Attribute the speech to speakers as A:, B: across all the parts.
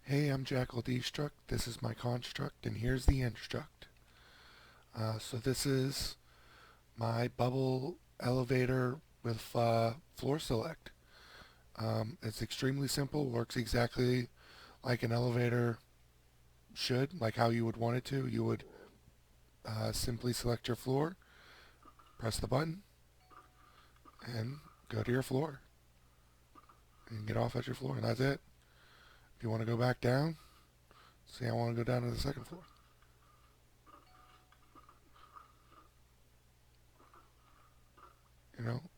A: Hey, I'm Jackal Destruct. This is my construct, and here's the instruct. So this is my bubble elevator with floor select. It's extremely simple. Works exactly like an elevator should, like how you would want it to. You would simply select your floor, press the button, and go to your floor, and get off at your floor, and that's it. If you want to go back down, say I want to go down to the second floor.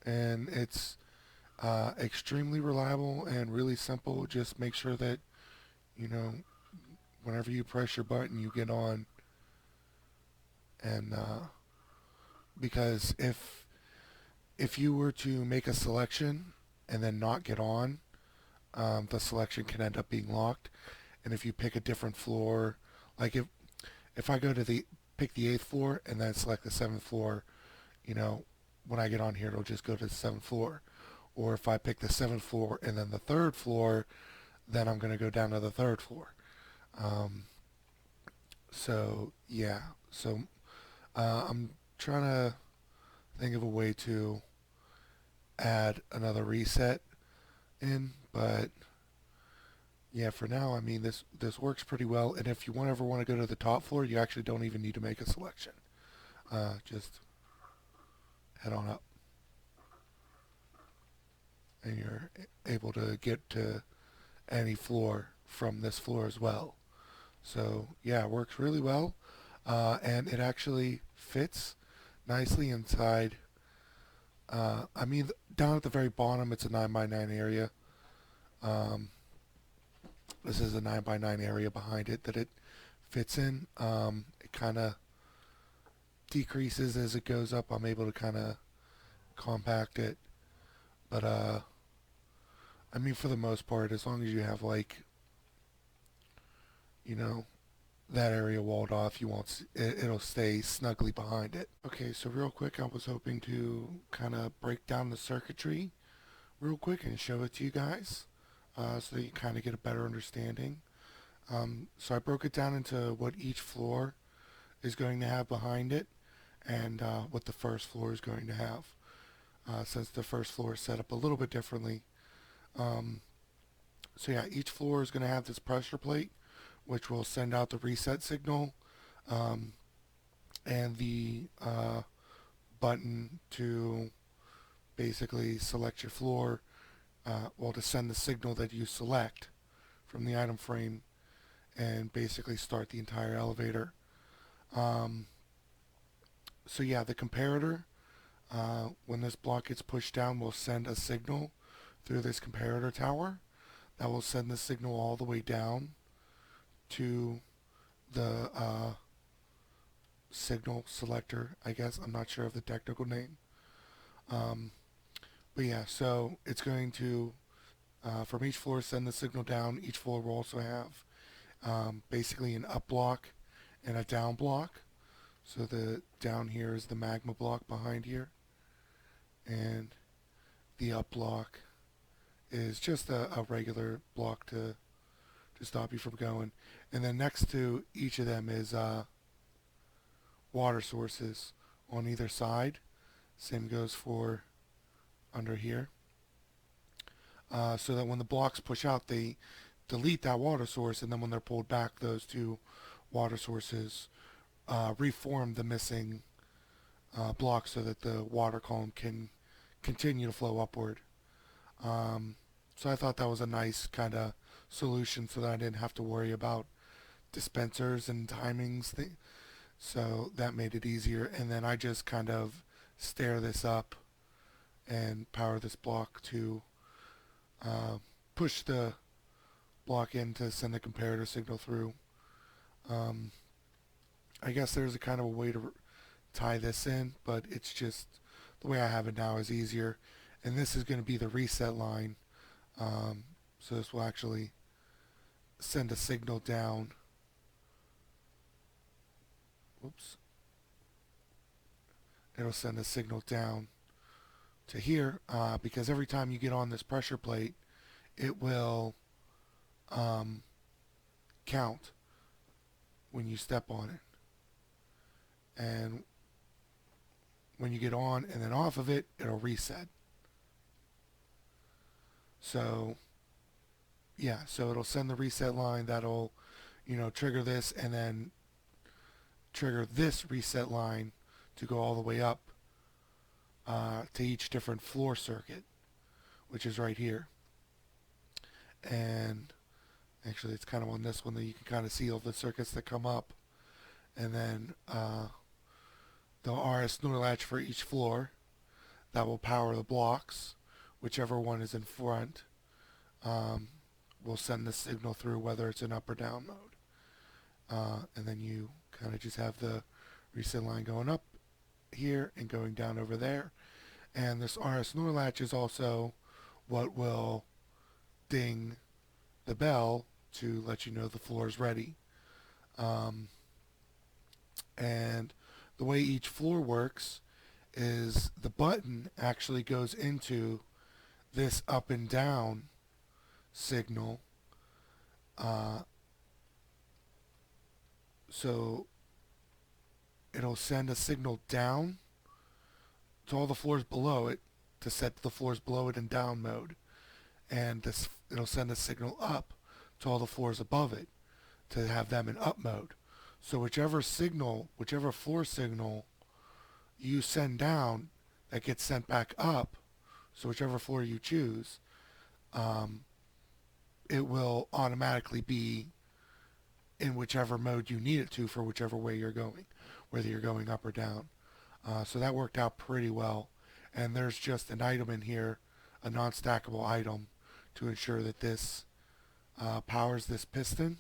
A: And it's extremely reliable and really simple. Just make sure that, you know, whenever you press your button, you get on. And because if you were to make a selection and then not get on, the selection can end up being locked. And if you pick a different floor, like if I go to the pick the eighth floor and then select the seventh floor, you know, when I get on here, it'll just go to the seventh floor. Or if I pick the seventh floor and then the third floor, then I'm going to go down to the third floor. Um, so yeah, so I'm trying to think of a way to add another reset in, but yeah, for now, I mean this works pretty well. And if you ever want to go to the top floor, you actually don't even need to make a selection. Just head on up, and you're able to get to any floor from this floor as well. So yeah, it works really well, and it actually fits nicely inside. I mean, down at the very bottom, it's a 9 by 9 area. Um, this is a 9 by 9 area behind it that it fits in. It kind of decreases as it goes up. I'm able to kind of compact it, but I mean, for the most part, as long as you have like, you know, that area walled off, you won't. It'll stay snugly behind it. Okay, so real quick, I was hoping to kind of break down the circuitry real quick and show it to you guys, so that you kind of get a better understanding. So I broke it down into what each floor is going to have behind it, and what the first floor is going to have. Since the first floor is set up a little bit differently. Um, so yeah, each floor is going to have this pressure plate, which will send out the reset signal, um, and the button to basically select your floor, well, to send the signal that you select from the item frame and basically start the entire elevator. Um, so yeah, the comparator, when this block gets pushed down, will send a signal through this comparator tower that will send the signal all the way down to the signal selector, I guess. I'm not sure of the technical name. Um, but yeah, so it's going to, from each floor, send the signal down. Each floor will also have basically an up block and a down block. So the down here is the magma block behind here, and the up block is just a regular block to stop you from going. And then next to each of them is water sources on either side. Same goes for under here. So that when the blocks push out, they delete that water source, and then when they're pulled back, those two water sources reform the missing block so that the water column can continue to flow upward. Um, so I thought that was a nice kind of solution so that I didn't have to worry about dispensers and timings. So that made it easier. And then I just kind of stair this up and power this block to uh, push the block in to send the comparator signal through. Um, I guess there's a kind of a way to tie this in, but it's just the way I have it now is easier. And this is going to be the reset line. Um, so this will actually send a signal down. Oops. It'll send a signal down to here, because every time you get on this pressure plate, it will um, count when you step on it. And when you get on and then off of it, it'll reset. So yeah, so it'll send the reset line that'll, trigger this and then trigger this reset line to go all the way up to each different floor circuit, which is right here. And actually it's kind of on this one that you can kind of see all the circuits that come up. And then the RS NOR latch for each floor that will power the blocks, whichever one is in front. Will send the signal through whether it's in up or down mode. And then you kind of just have the reset line going up here and going down over there. And this RS NOR latch is also what will ding the bell to let you know the floor is ready. And the way each floor works is the button actually goes into this up and down signal. So it'll send a signal down to all the floors below it to set the floors below it in down mode. And it'll send a signal up to all the floors above it to have them in up mode. So whichever floor signal you send down, that gets sent back up. So whichever floor you choose, it will automatically be in whichever mode you need it to for whichever way you're going, whether you're going up or down. So that worked out pretty well. And there's just an item in here, a non-stackable item, to ensure that this powers this piston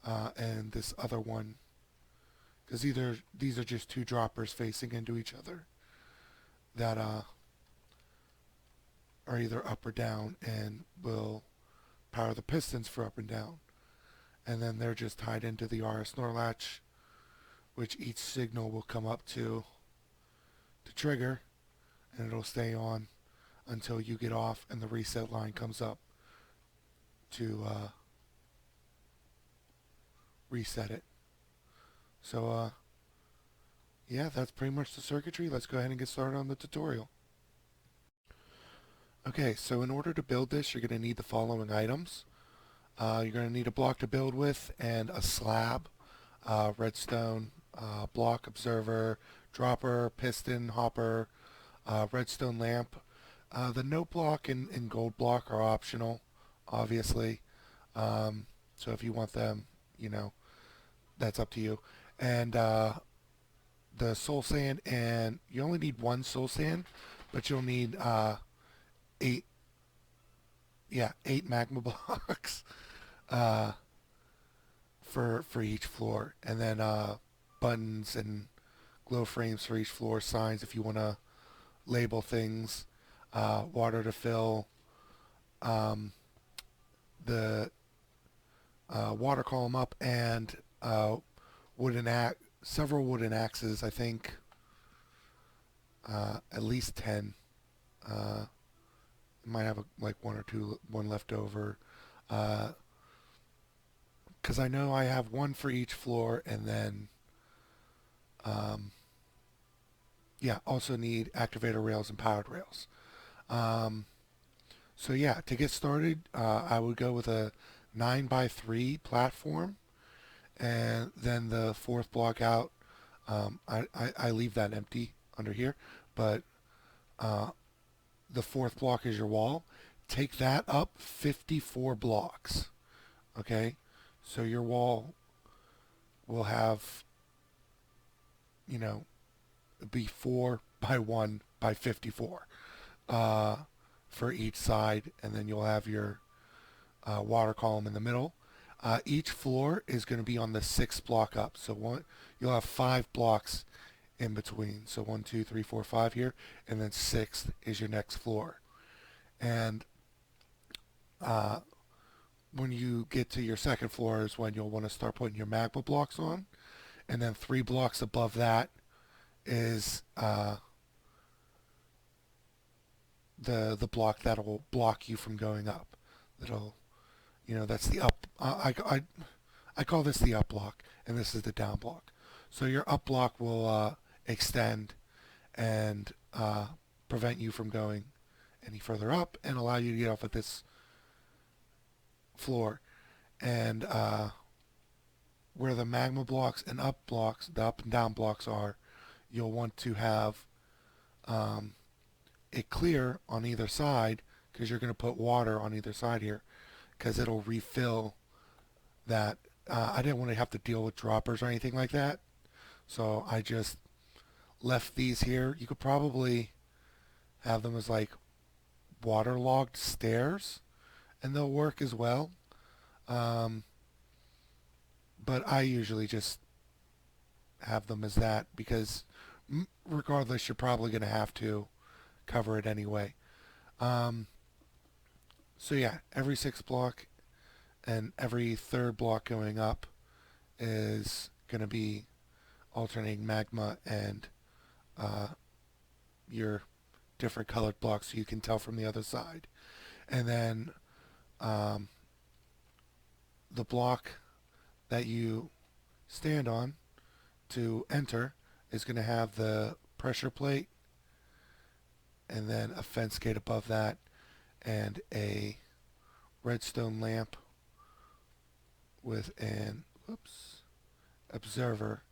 A: and this other one, because these are just two droppers facing into each other that are either up or down and will power the pistons for up and down. And then they're just tied into the RS NOR latch, which each signal will come up to trigger, and it'll stay on until you get off and the reset line comes up to reset it. So yeah, that's pretty much the circuitry. Let's go ahead and get started on the tutorial. Okay, so in order to build this, you're going to need the following items. You're going to need a block to build with and a slab, redstone, block, observer, dropper, piston, hopper, redstone lamp. The note block and gold block are optional, obviously. So if you want them, that's up to you. And the soul sand, and you only need one soul sand, but you'll need eight magma blocks for each floor, and then buttons and glow frames for each floor, signs if you want to label things, water to fill, the water column up, and several wooden axes. I think at least 10. Might have one left over, because I know I have one for each floor, and then also need activator rails and powered rails. So yeah, to get started, I would go with a 9x3 platform, and then the fourth block out, I leave that empty under here, but the fourth block is your wall. Take that up 54 blocks. Okay, so your wall will have, be 4 by 1 by 54 for each side, and then you'll have your water column in the middle. Each floor is going to be on the 6th block up, so you'll have 5 blocks in between. So 1, 2, 3, 4, 5 here, and then 6th is your next floor. And when you get to your second floor is when you'll want to start putting your magma blocks on, and then 3 blocks above that is the block that'll block you from going up. That'll, that's the up. I call this the up block, and this is the down block. So your up block will extend and prevent you from going any further up and allow you to get off at this floor. And where the magma blocks and up blocks, the up and down blocks are, you'll want to have it clear on either side because you're going to put water on either side here because it'll refill that. I didn't want to have to deal with droppers or anything like that, so I just left these here. You could probably have them as like waterlogged stairs and they'll work as well. Um, but I usually just have them as that because regardless, you're probably going to have to cover it anyway. Um, so yeah, every sixth block and every third block going up is going to be alternating magma and uh, your different colored blocks so you can tell from the other side. And then um, the block that you stand on to enter is going to have the pressure plate and then a fence gate above that and a redstone lamp with an observer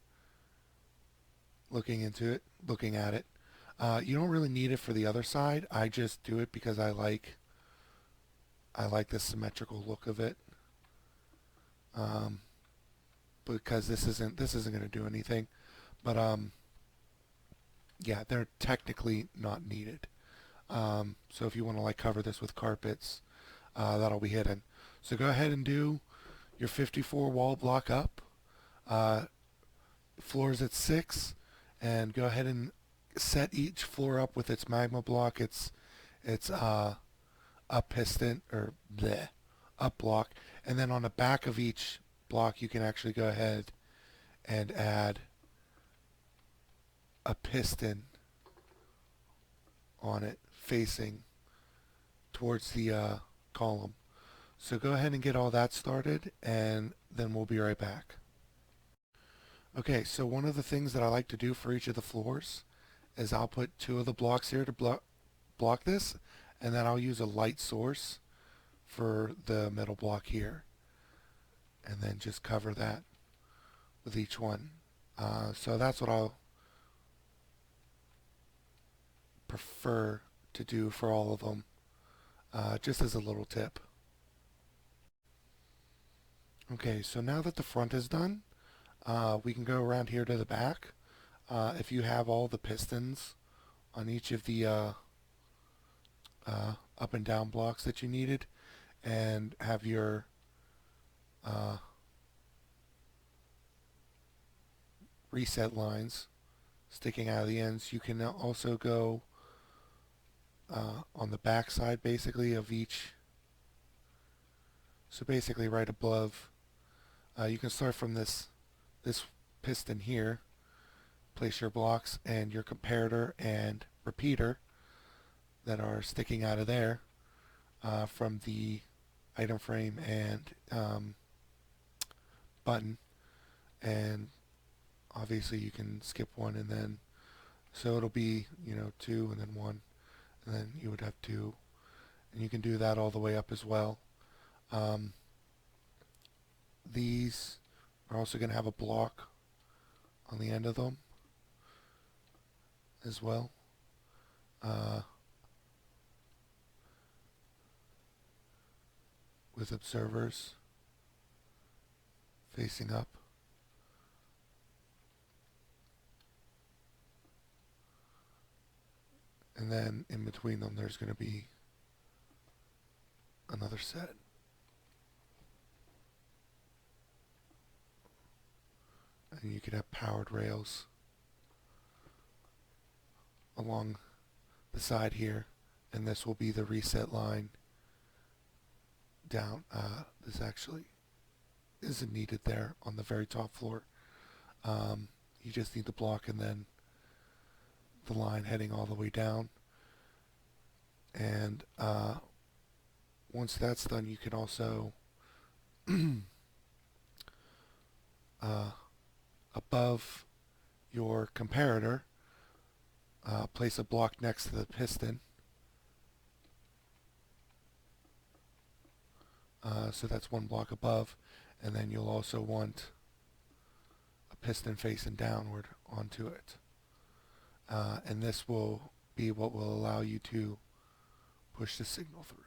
A: looking at it. You don't really need it for the other side. I just do it because I like the symmetrical look of it. Because this isn't going to do anything, but yeah, they're technically not needed. So if you want to like cover this with carpets, that'll be hidden. So go ahead and do your 54 wall block up. Floors at 6, and go ahead and set each floor up with its magma block, its up piston or bleh, up block, and then on the back of each block you can actually go ahead and add a piston on it facing towards the column. So go ahead and get all that started and then we'll be right back. Okay, so one of the things that I like to do for each of the floors is I'll put 2 of the blocks here to block this, and then I'll use a light source for the middle block here, and then just cover that with each one. So that's what I'll prefer to do for all of them, just as a little tip. Okay, so now that the front is done, we can go around here to the back. If you have all the pistons on each of the up and down blocks that you needed and have your reset lines sticking out of the ends, you can also go on the back side basically of each. So basically right above, you can start from this piston here, place your blocks and your comparator and repeater that are sticking out of there from the item frame and button, and obviously you can skip one, and then so it'll be 2 and then 1, and then you would have 2, and you can do that all the way up as well. These are also going to have a block on the end of them as well. With observers facing up. And then in between them there's going to be another set. And you could have powered rails along the side here, and this will be the reset line down. This actually isn't needed there on the very top floor. You just need the block and then the line heading all the way down. And once that's done, you can also above your comparator, place a block next to the piston. So that's one block above, and then you'll also want a piston facing downward onto it. And this will be what will allow you to push the signal through.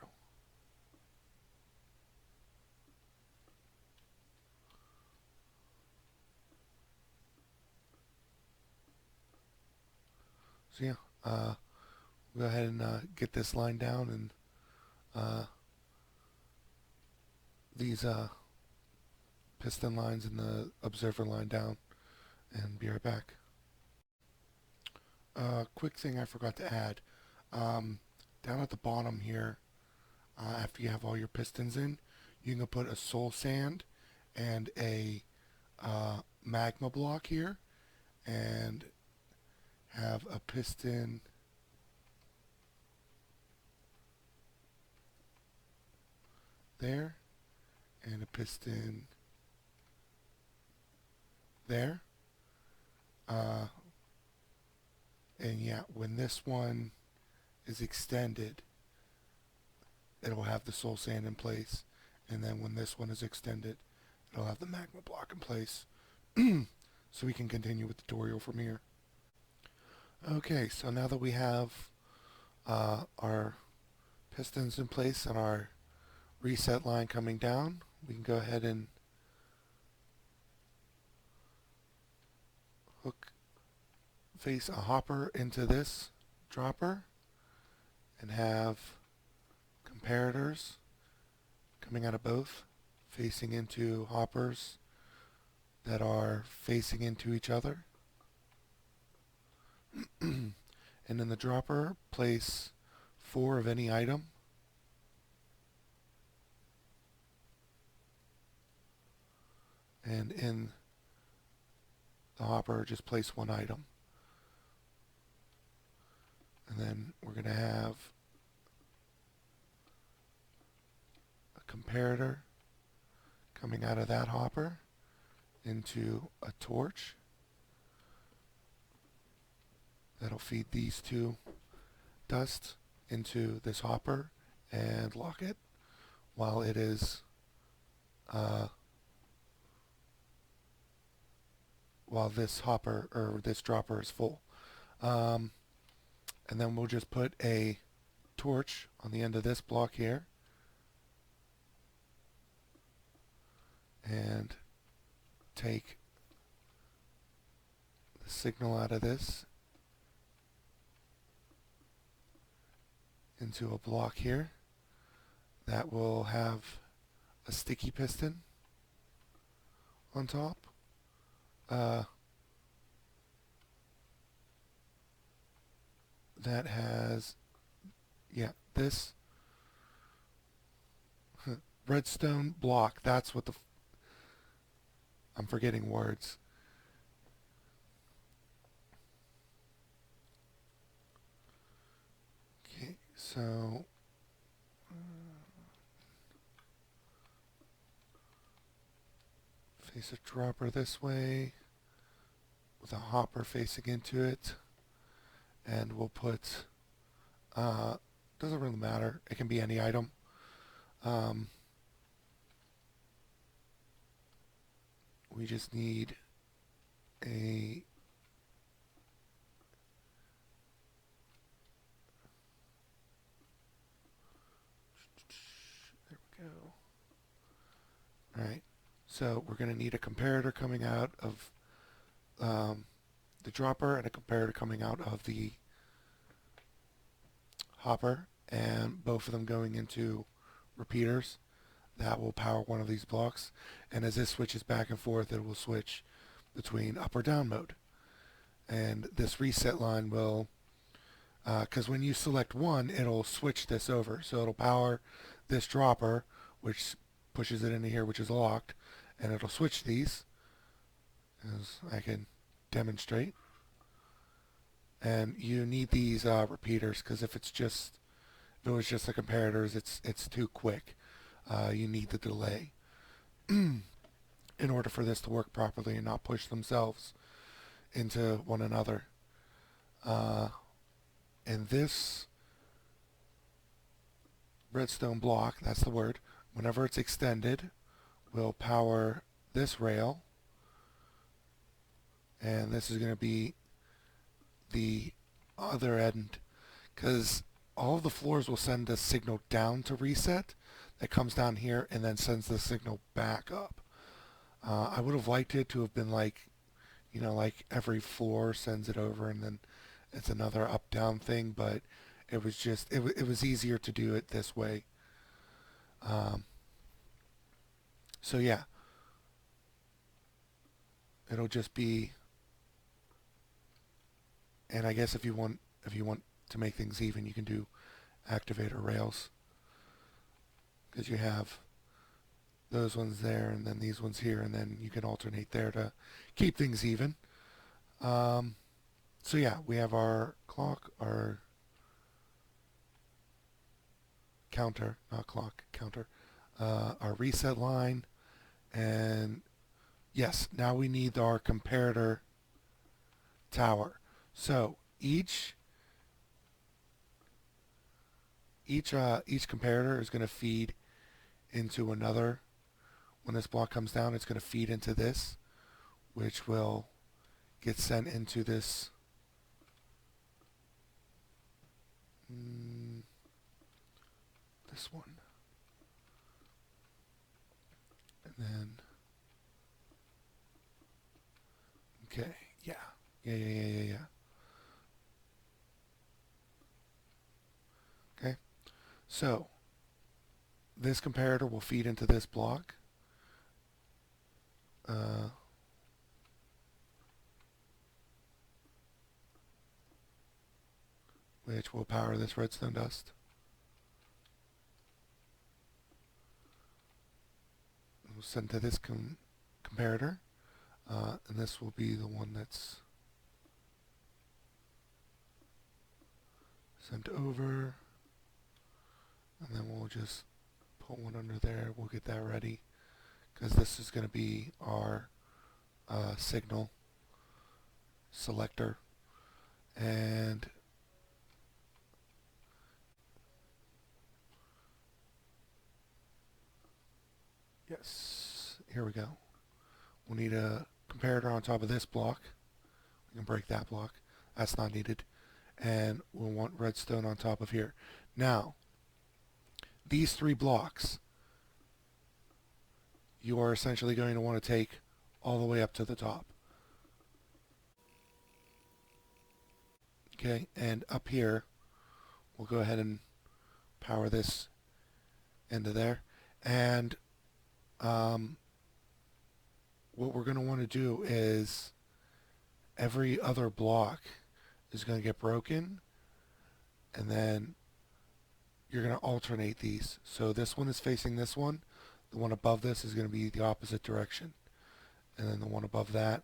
A: So yeah, we'll go ahead and get this line down, and these piston lines and the observer line down, and be right back. Quick thing I forgot to add. Down at the bottom here, after you have all your pistons in, you can put a soul sand and a magma block here, and have a piston there and a piston there. And yeah, when this one is extended, it'll have the soul sand in place, and then when this one is extended, it'll have the magma block in place. So we can continue with the tutorial from here. Okay, so now that we have our pistons in place and our reset line coming down, we can go ahead and face a hopper into this dropper and have comparators coming out of both, facing into hoppers that are facing into each other. And in the dropper, place 4 of any item. And in the hopper, just place 1 item. And then we're going to have a comparator coming out of that hopper into a torch. That'll feed these 2 dust into this hopper and lock it while it is while this hopper or this dropper is full. And then we'll just put a torch on the end of this block here and take the signal out of this into a block here that will have a sticky piston on top. That has, this redstone block. That's what I'm forgetting words. Okay, so face a dropper this way with a hopper facing into it. And we'll put, doesn't really matter, it can be any item. We just need a there we go. Alright, so we're going to need a comparator coming out of the dropper and a comparator coming out of the hopper, and both of them going into repeaters that will power one of these blocks. And as this switches back and forth, it will switch between up or down mode. And this reset line will, because when you select one, it'll switch this over. So it'll power this dropper, which pushes it into here, which is locked, and it'll switch these, as I can demonstrate. And you need these repeaters, because if it was just the comparators, it's too quick. You need the delay. And in order for this to work properly and not push themselves into one another. And this redstone block, that's the word, whenever it's extended, will power this rail, and this is going to be the other end, because all of the floors will send a signal down to reset that comes down here and then sends the signal back up. I would have liked it to have been like, like every floor sends it over and then it's another up down thing, but it was just it was easier to do it this way. So yeah, it'll just be, and I guess if you want to make things even, you can do activator rails, because you have those ones there and then these ones here, and then you can alternate there to keep things even. So yeah, we have our clock, our counter, not clock, counter, our reset line, and yes, now we need our comparator tower. So each comparator is going to feed into another. When this block comes down, it's going to feed into this, which will get sent into this this one, and then okay, yeah. Okay, so this comparator will feed into this block. Which will power this redstone dust. We'll send to this comparator, and this will be the one that's sent over, and then we'll just put one under there. We'll get that ready, because this is going to be our signal selector. And yes, here we go. We'll need a comparator on top of this block. We can break that block. That's not needed. And we'll want redstone on top of here. Now, these three blocks, you are essentially going to want to take all the way up to the top. Okay, and up here, we'll go ahead and power this into there. And what we're going to want to do is every other block is going to get broken, and then you're going to alternate these. So this one is facing this one. The one above this is going to be the opposite direction. And then the one above that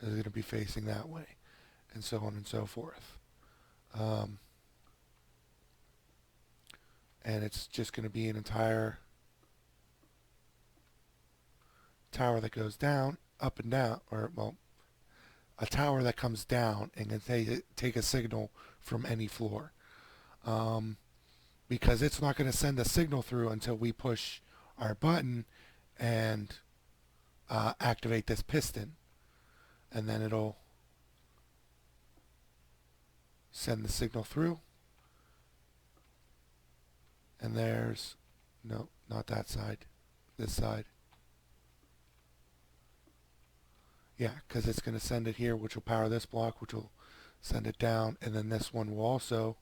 A: is going to be facing that way, and so on and so forth. And it's just going to be an entire tower that goes down, up and down, or, well, a tower that comes down and can take a signal from any floor. Because it's not going to send a signal through until we push our button and activate this piston. And then it'll send the signal through. And there's, no, not that side, this side. Yeah, because it's going to send it here, which will power this block, which will send it down. And then this one will also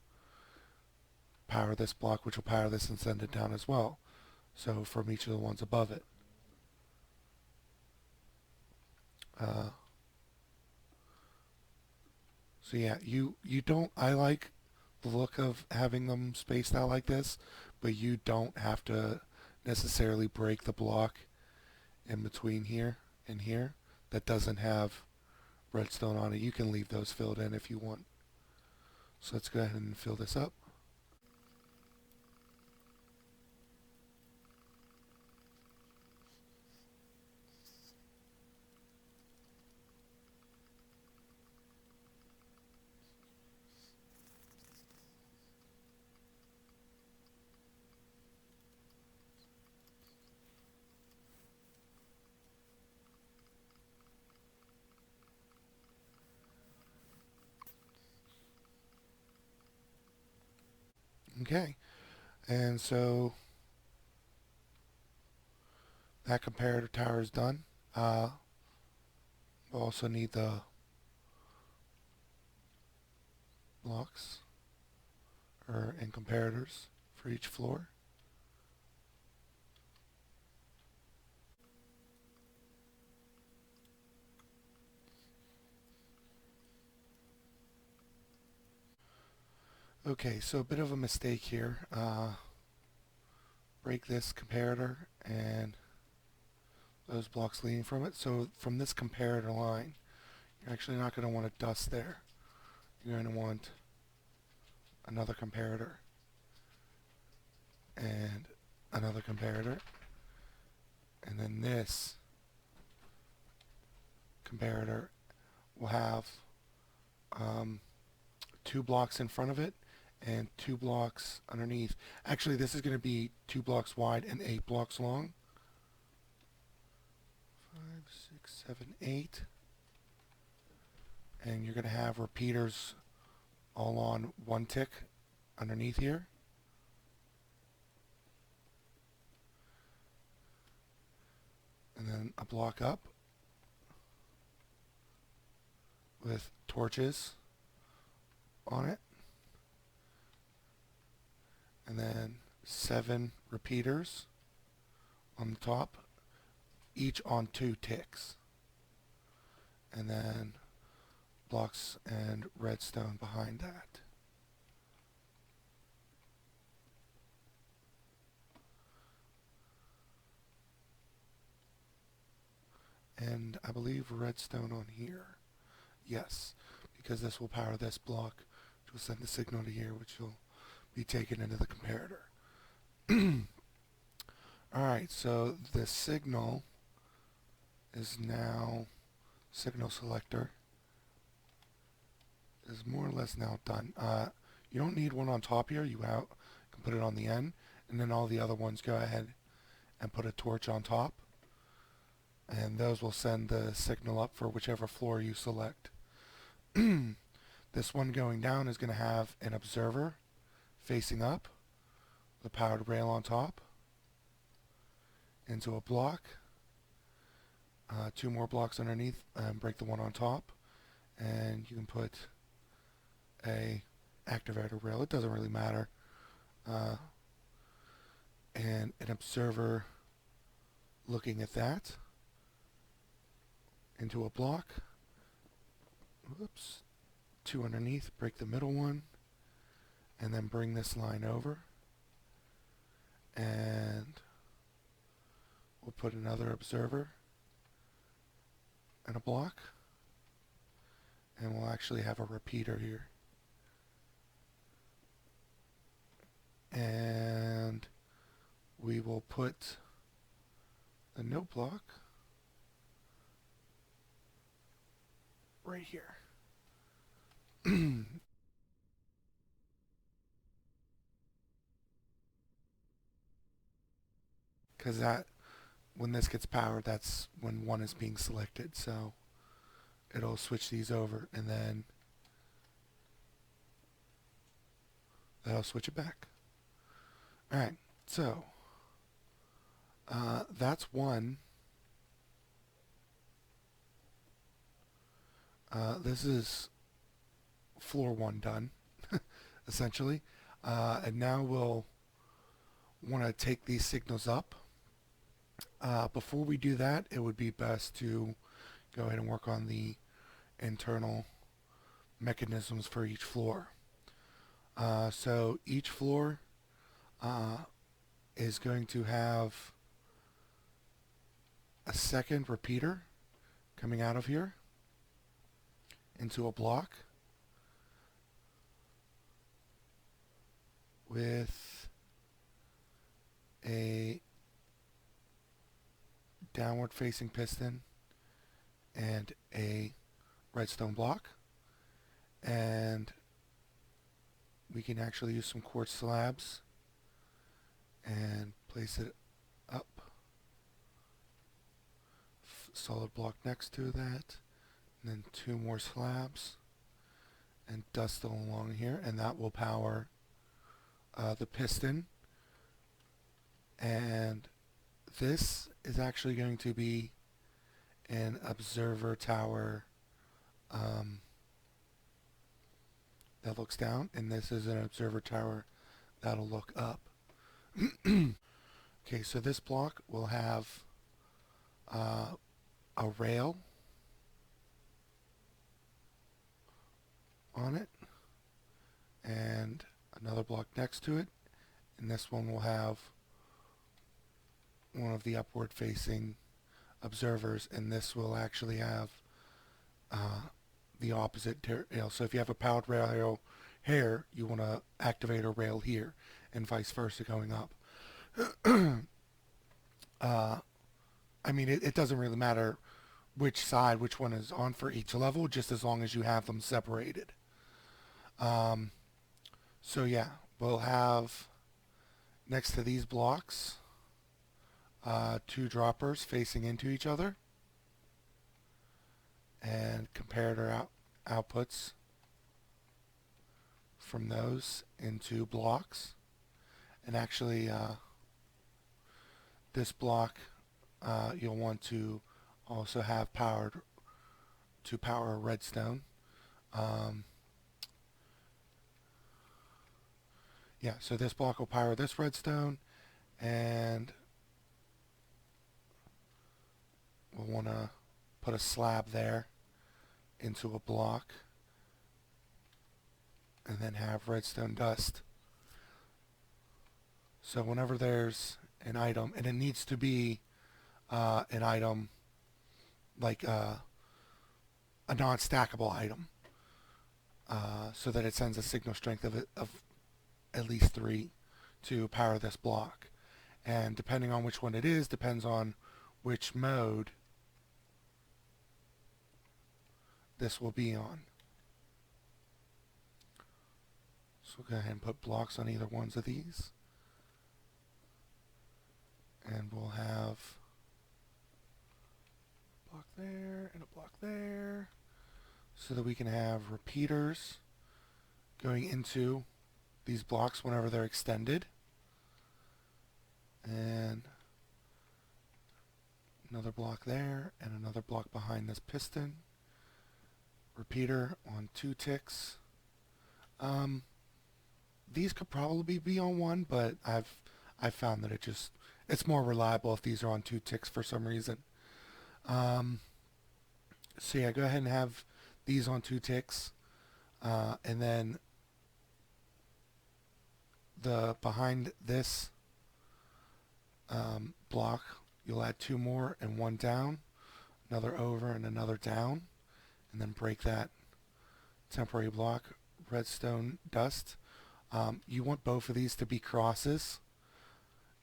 A: power this block, which will power this and send it down as well. So from each of the ones above it. So yeah, you don't, I like the look of having them spaced out like this, but you don't have to necessarily break the block in between here and here that doesn't have redstone on it. You can leave those filled in if you want. So let's go ahead and fill this up. Okay, and so that comparator tower is done. We'll also need the blocks and comparators for each floor. Okay, so a bit of a mistake here. Break this comparator and those blocks leading from it. So from this comparator line, you're actually not going to want to dust there. You're going to want another comparator and another comparator, and then this comparator will have 2 blocks in front of it and 2 blocks underneath. Actually, this is going to be 2 blocks wide and 8 blocks long. 5, 6, 7, 8. And you're going to have repeaters all on 1 tick underneath here. And then a block up with torches on it. And then 7 repeaters on the top, each on 2 ticks. And then blocks and redstone behind that. And I believe redstone on here. Yes, because this will power this block, which will send the signal to here, which will be taken into the comparator. Alright, so the signal is now, signal selector is more or less now done. You don't need one on top here. You can put it on the end, and then all the other ones go ahead and put a torch on top, and those will send the signal up for whichever floor you select. This one going down is going to have an observer facing up, the powered rail on top, into a block, 2 more blocks underneath, and break the one on top, and you can put a activator rail. It doesn't really matter. And an observer looking at that into a block. Whoops. 2 underneath, break the middle one, and then bring this line over. And we'll put another observer and a block. And we'll actually have a repeater here. And we will put the note block right here. Because that, when this gets powered, that's when one is being selected. So it'll switch these over, and then that'll switch it back. Alright, so that's one. This is floor 1 done, essentially. And now we'll want to take these signals up. Before we do that, it would be best to go ahead and work on the internal mechanisms for each floor. So each floor is going to have a second repeater coming out of here into a block with a downward facing piston and a redstone block, and we can actually use some quartz slabs and place it up, solid block next to that, and then 2 more slabs and dust along here, and that will power the piston, and this is actually going to be an observer tower that looks down, and this is an observer tower that'll look up. Okay, so this block will have a rail on it and another block next to it, and this one will have one of the upward facing observers, and this will actually have the opposite rail. So if you have a powered rail here, you want to activate a rail here, and vice versa going up. I mean, it doesn't really matter which one is on for each level, just as long as you have them separated. So yeah, we'll have next to these blocks two droppers facing into each other, and comparator outputs from those into blocks. And actually this block you'll want to also have powered to power a redstone. Yeah, so this block will power this redstone, and we'll want to put a slab there into a block, and then have redstone dust. So whenever there's an item, and it needs to be an item like a non-stackable item, so that it sends a signal strength of at least 3 to power this block. And depending on which one it is, depends on which mode this will be on. So we'll go ahead and put blocks on either ones of these. And we'll have a block there and a block there, so that we can have repeaters going into these blocks whenever they're extended. And another block there, and another block behind this piston. Repeater on 2 ticks. These could probably be on 1, but I've found that it's more reliable if these are on 2 ticks for some reason. So yeah, go ahead and have these on 2 ticks, and then the behind this block, you'll add 2 more and 1 down, another over and another down, and then break that temporary block. Redstone dust. You want both of these to be crosses,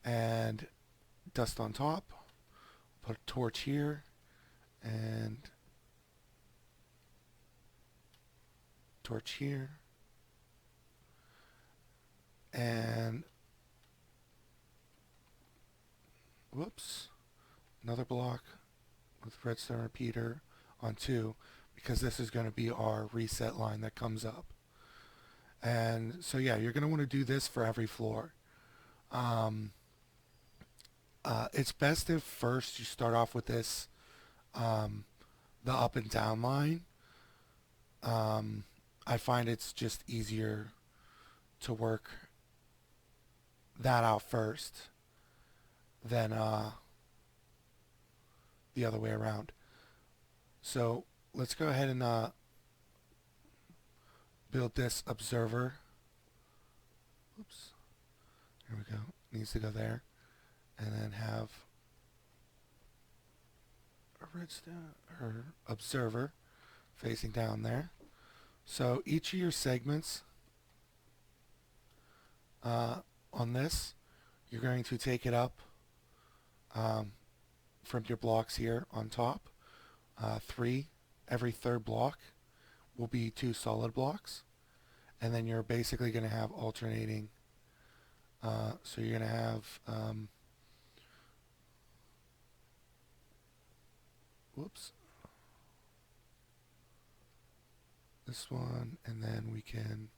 A: and dust on top. Put a torch here, and torch here, and whoops, another block with redstone repeater on 2, because this is going to be our reset line that comes up. And so yeah, you're going to want to do this for every floor. It's best if first you start off with this, the up and down line. I find it's just easier to work that out first than the other way around. So let's go ahead and build this observer. Oops. There we go. Needs to go there. And then have a redstone or observer facing down there. So each of your segments on this, you're going to take it up from your blocks here on top. 3 every third block will be 2 solid blocks, and then you're basically going to have alternating. So you're going to have whoops, this one, and then we can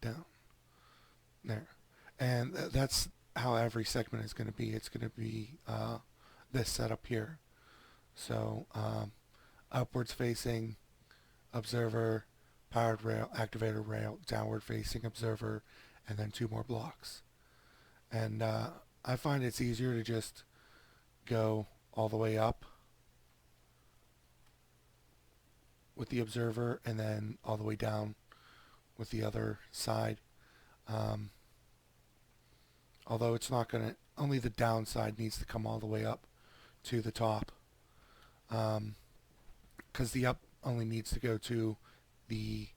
A: down. There. And that's how every segment is going to be. It's going to be this setup here. So upwards facing observer, powered rail, activator rail, downward facing observer, and then 2 more blocks. And I find it's easier to just go all the way up with the observer and then all the way down with the other side. Although it's not going to, only the downside needs to come all the way up to the top. Because the up only needs to go to the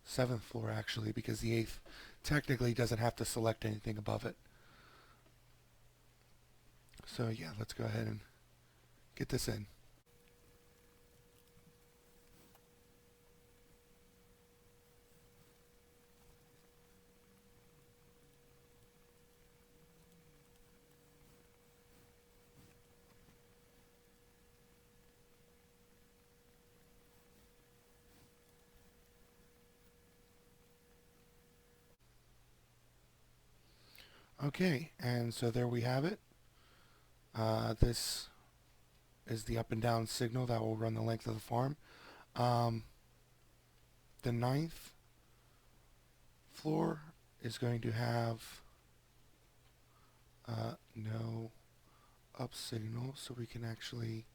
A: 7th floor actually, because the 8th technically doesn't have to select anything above it. So yeah, let's go ahead and get this in. Okay, and so there we have it. This is the up and down signal that will run the length of the farm. The 9th floor is going to have no up signal, so we can actually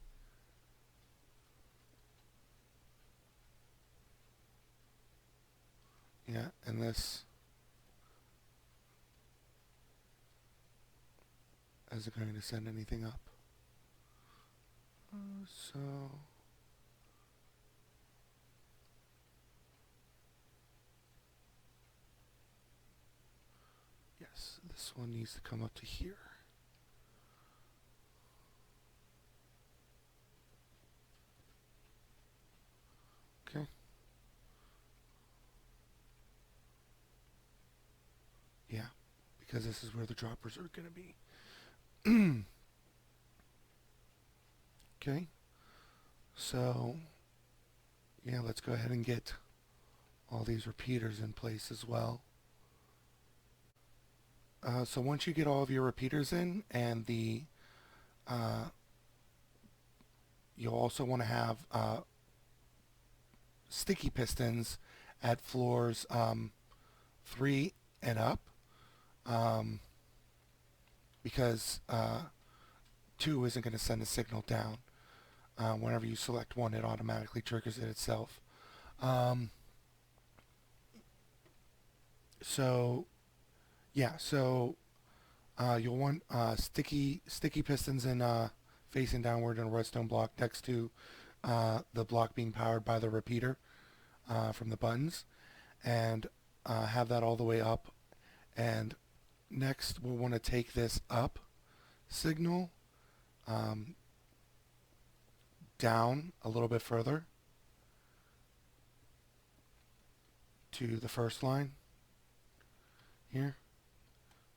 A: and this isn't going to send anything up. So yes, this one needs to come up to here. Okay. Yeah, because this is where the droppers are going to be. Okay, so yeah, let's go ahead and get all these repeaters in place as well. So once you get all of your repeaters in, and you'll also want to have sticky pistons at floors 3 and up, because 2 isn't going to send a signal down. Whenever you select 1, it automatically triggers it itself. So yeah, so you'll want sticky pistons in facing downward in a redstone block next to the block being powered by the repeater from the buttons, and have that all the way up. And next we'll want to take this up signal down a little bit further to the first line here,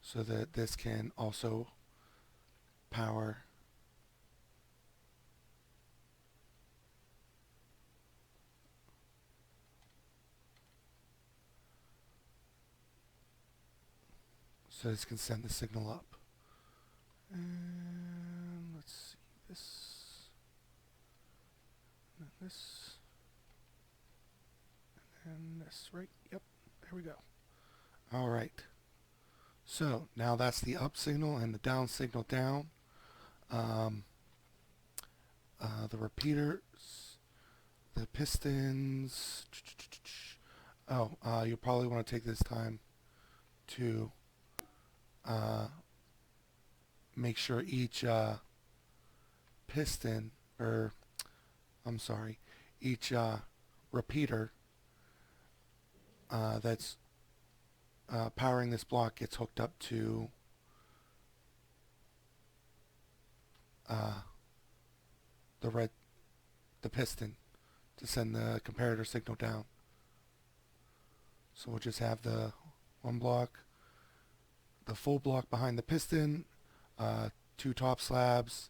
A: so that this can also power so this can send the signal up. And let's see, this, and this, and this, right? Yep, there we go. All right. So now that's the up signal and the down signal down. The repeaters, the pistons. Oh, you'll probably want to take this time to make sure each piston, or I'm sorry, each repeater that's powering this block gets hooked up to the piston to send the comparator signal down. So we'll just have the one block, the full block behind the piston, 2 top slabs,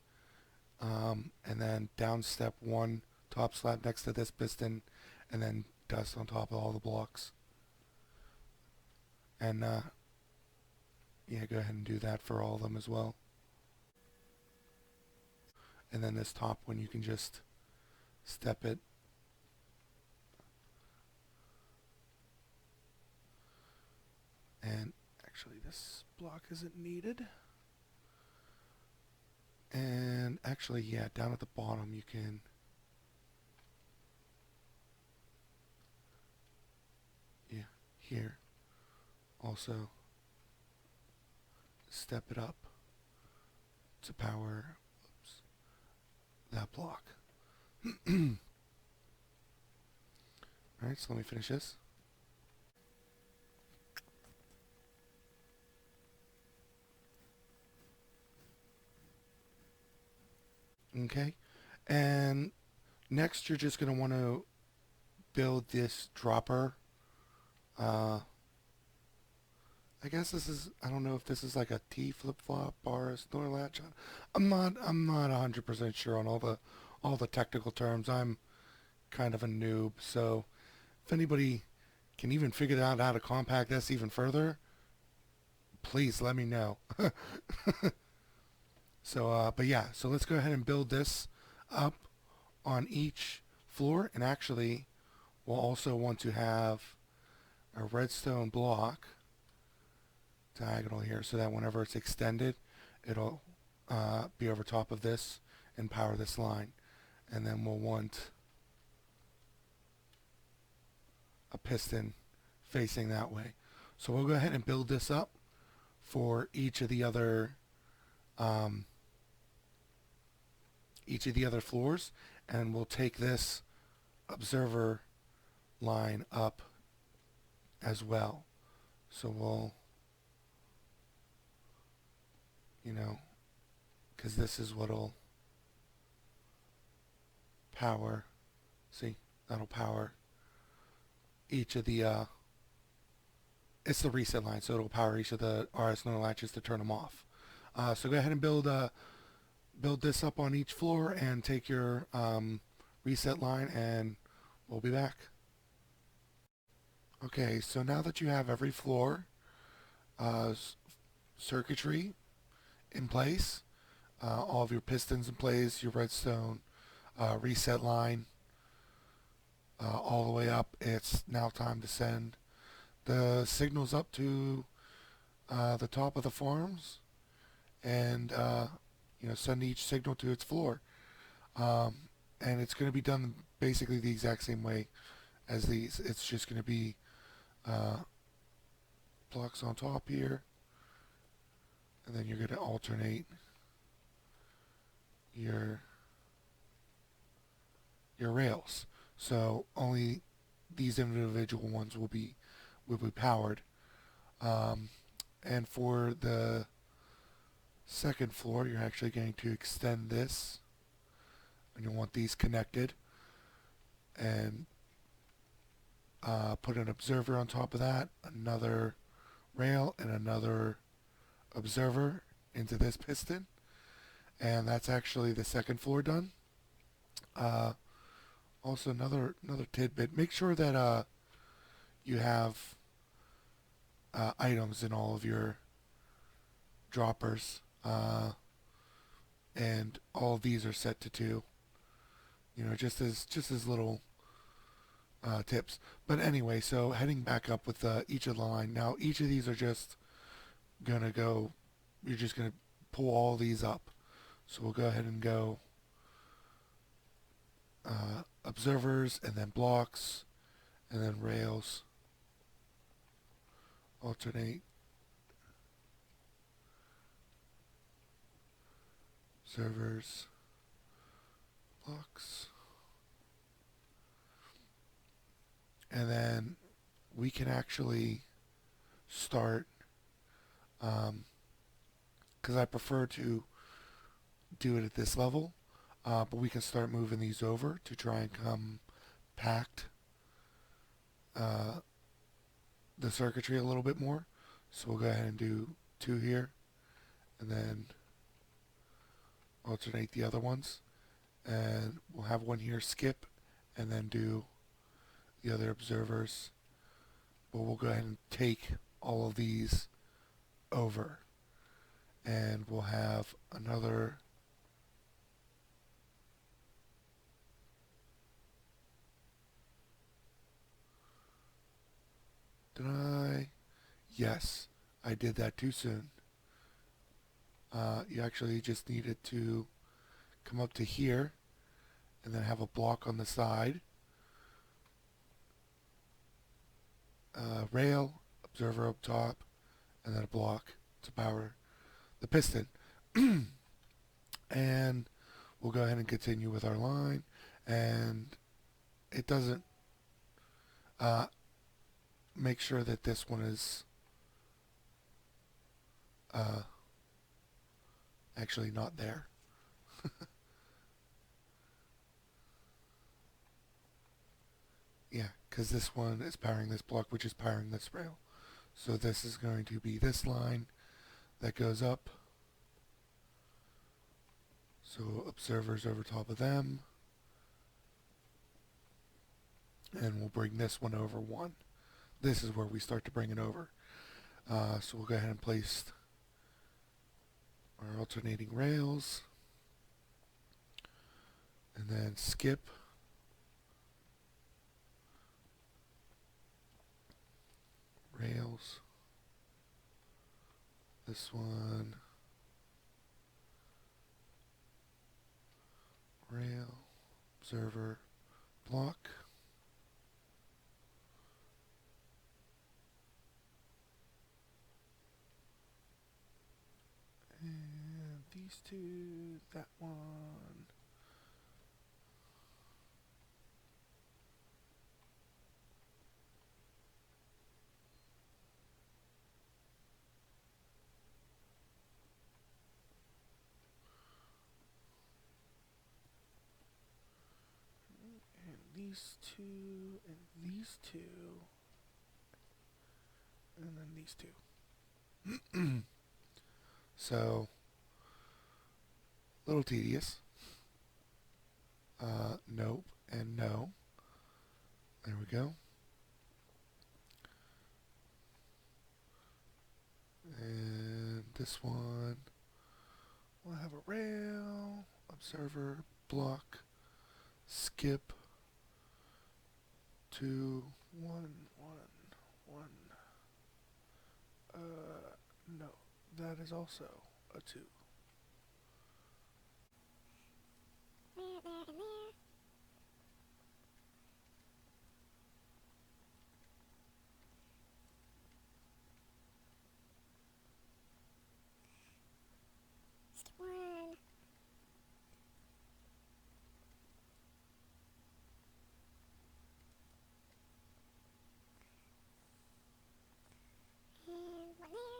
A: and then down step 1 top slab next to this piston, and then dust on top of all the blocks. And yeah, go ahead and do that for all of them as well. And then this top one, you can just step it. And actually this block isn't needed. And actually, yeah, down at the bottom you can here also step it up to power that block. Alright, so let me finish this. Okay, and next you're just going to want to build this dropper. I guess this is, I don't know if this is like a T flip-flop or a snore latch. I'm not 100% sure on all the technical terms. I'm kind of a noob, so if anybody can even figure out how to compact this even further, please let me know. So, but yeah, so let's go ahead and build this up on each floor, and actually we'll also want to have a redstone block diagonal here so that whenever it's extended, it'll be over top of this and power this line. And then we'll want a piston facing that way. So we'll go ahead and build this up for each of the other floors, and we'll take this observer line up as well. So we'll, because this is what'll power, see, that'll power each of the, it's the reset line, so it'll power each of the RS NOR latches to turn them off. So go ahead and build this up on each floor and take your reset line, and we'll be back. Okay, so now that you have every floor circuitry in place, all of your pistons in place, your redstone reset line all the way up, it's now time to send the signals up to the top of the farms, and send each signal to its floor. And it's going to be done basically the exact same way as these. It's just going to be blocks on top here, and then you're going to alternate your rails. So only these individual ones will be powered. And for the second floor, you're actually going to extend this, and you'll want these connected, and put an observer on top of that, another rail, and another observer into this piston, and that's actually the second floor done. Also, another tidbit: make sure that you have items in all of your droppers, and all of these are set to 2. Just as little tips. But anyway, so heading back up with each of the line. Now, each of these are just gonna go. You're just gonna pull all these up. So we'll go ahead and go observers, and then blocks, and then rails. Alternate. Observers, blocks, and then we can actually start, because I prefer to do it at this level, but we can start moving these over to try and compact the circuitry a little bit more. So we'll go ahead and do 2 here, and then alternate the other ones, and we'll have one here skip, and then do the other observers, but we'll go ahead and take all of these over, and we'll have another did I yes, I did that too soon. You actually just needed to come up to here and then have a block on the side, rail, observer up top, and then a block to power the piston. And we'll go ahead and continue with our line, and it doesn't make sure that this one is actually not there. Yeah, because this one is powering this block, which is powering this rail. So this is going to be this line that goes up. So observers over top of them. And we'll bring this one over one. This is where we start to bring it over. So we'll go ahead and place our alternating rails. And then skip. Rails. This one. Rail. Observer. Block. And these two, that one. And these two, and these two, and then these two. So, a little tedious. Nope and no. There we go. And this one, we'll have a rail, observer, block, skip, 2, 1, 1, 1. No, that is also a 2.
B: There, and there. Skip 1. And 1 there.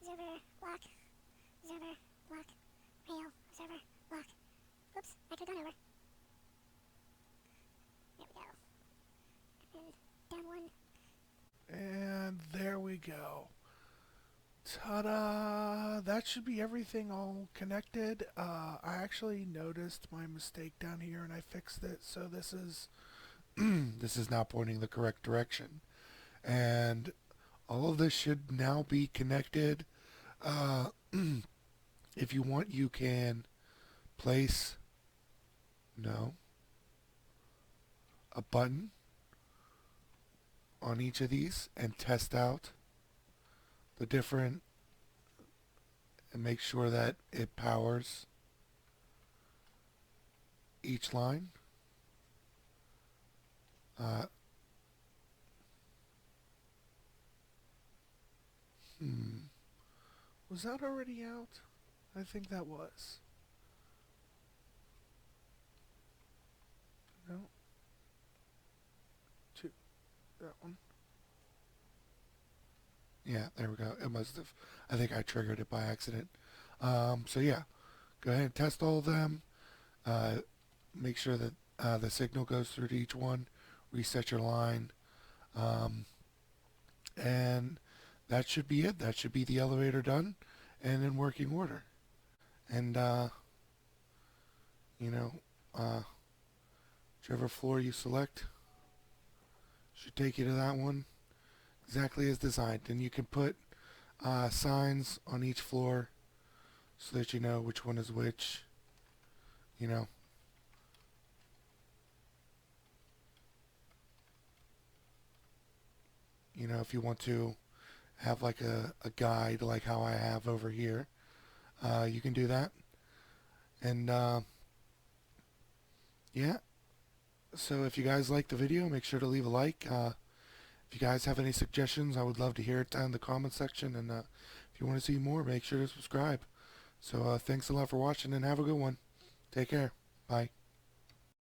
B: Observer, block, observer, block, rail, observer, block. Oops, I could have gone over. There we go. And down 1.
A: And there we go. Ta-da! That should be everything all connected. I actually noticed my mistake down here and I fixed it. So this is this is now pointing the correct direction. And all of this should now be connected. If you want, you can place a button on each of these and test out the different and make sure that it powers each line. Was that already out? I think that was. No. 2. That one. Yeah, there we go. It must have. I think I triggered it by accident. So yeah, go ahead and test all of them. Make sure that the signal goes through to each one. Reset your line. And that should be it. That should be the elevator done and in working order. And, whichever floor you select, Should take you to that one. Exactly as designed. And you can put signs on each floor so that you know which one is which. You know, if you want to have like a guide like how I have over here, you can do that. And yeah, so if you guys like the video, make sure to leave a like. If you guys have any suggestions, I would love to hear it down in the comment section. And if you want to see more, make sure to subscribe. So thanks a lot for watching and have a good one. Take care. Bye.